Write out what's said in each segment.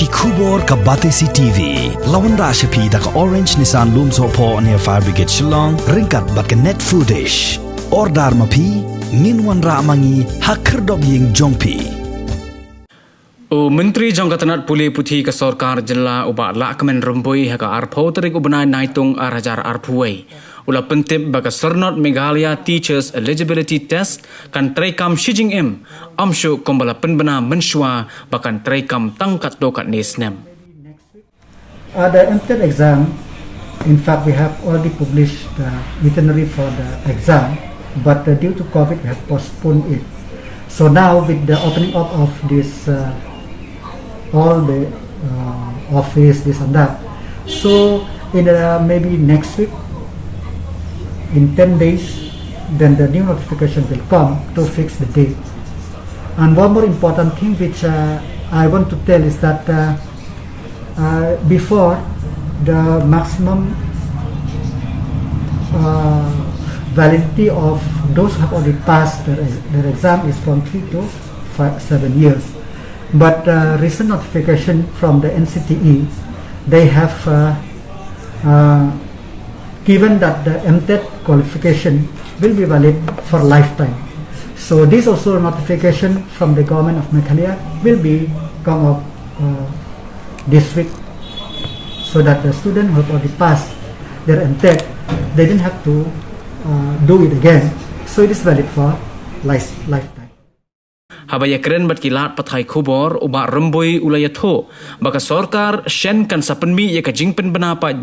Kubor ka Batesi TV. Lawan ra siya pi da ka Orange Nissan Lumso po near Fire Brigade Shillong. Ringkat bat ka net foodish. Ordar mapi, minwan ra mangi hakerdog ying jongpi. Myntri jong Tnat Pule Puthi ka Sarkar Jilla uba la kemen rumbui haka arpho tarik ubanai naitung arajar arpuai. Ula Pyntip baka Syrnot Meghalaya Teachers Eligibility Test kan traikam Jingim amshu kombala penbena menshua bakan traikam tangkat dokat nesnem. The Mtet exam, in fact, we have already published the itinerary for the exam, but due to COVID, we have postponed it. So now, with the opening up of this, all the office, this and that, so in maybe next week, in 10 days, then the new notification will come to fix the date. And one more important thing which I want to tell is that before the maximum validity of those who have already passed their exam is from 3 to 7 years. But recent notification from the NCTE, they have given that the Mtet qualification will be valid for lifetime. So this also notification from the government of Meghalaya will be come up this week, so that the students who have already passed their Mtet, they didn't have to do it again. So it is valid for lifetime. Habaya keren bat kilat pathai kubor uba remboi ulayatho baka Sarkar shen kan sapenmi ye ka jingpen bena ba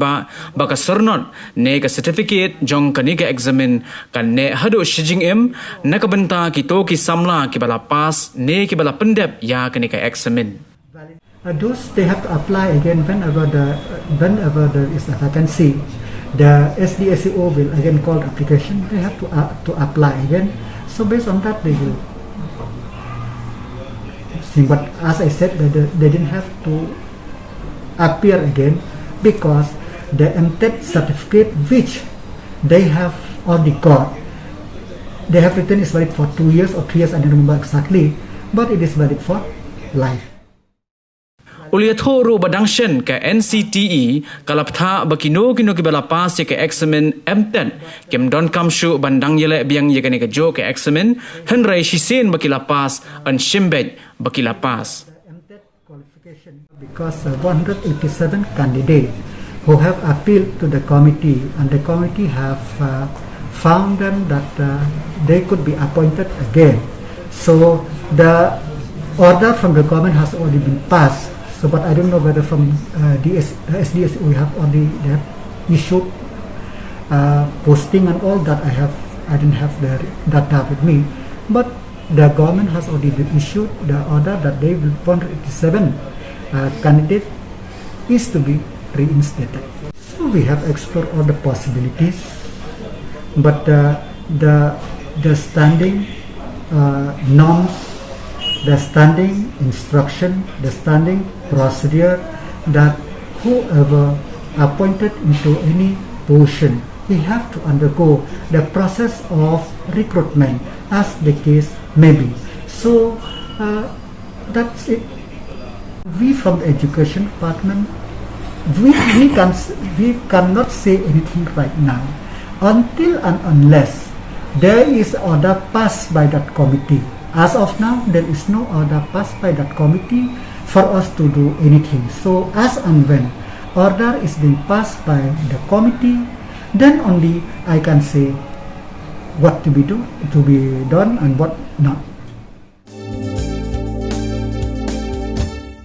baka Syrnot ne ka certificate jong kani ka examen kan ne hado Jingim na ka benta kito ki samla ki bala pass ne ki bala pendep ya kani ka examen. Those they have to apply again whenever there is a vacancy. The SDSEO will again call the application. They have to apply again. So based on that, they will. But as I said, they didn't have to appear again because the Mtet certificate which they have already got, they have written is valid for 2 years or 3 years, I don't remember exactly, but it is valid for life. Uliatho ro badang shen ka NCTE kalaptha bakino kino ki bala pass ke examen Mtet kem don kamshu bandang yele biang ye kani ka jo ke examen henrai shisen bakila pass an shimbej bakila pass. Mtet qualification because 187 candidates who have appealed to the committee, and the committee have found them that they could be appointed again. So the order from the government has already been passed. So, but I don't know whether from SDS we have already issued posting and all that. I didn't have the data with me, but the government has already issued the order that they will 187 candidate is to be reinstated. So we have explored all the possibilities, but the standing norms, the standing instruction, the standing procedure that whoever appointed into any position, we have to undergo the process of recruitment as the case may be. So that's it. We from the education department, we cannot say anything right now until and unless there is order passed by that committee. As of now, there is no order passed by that committee for us to do anything. So as and when order is being passed by the committee, then only I can say what to be done and what not.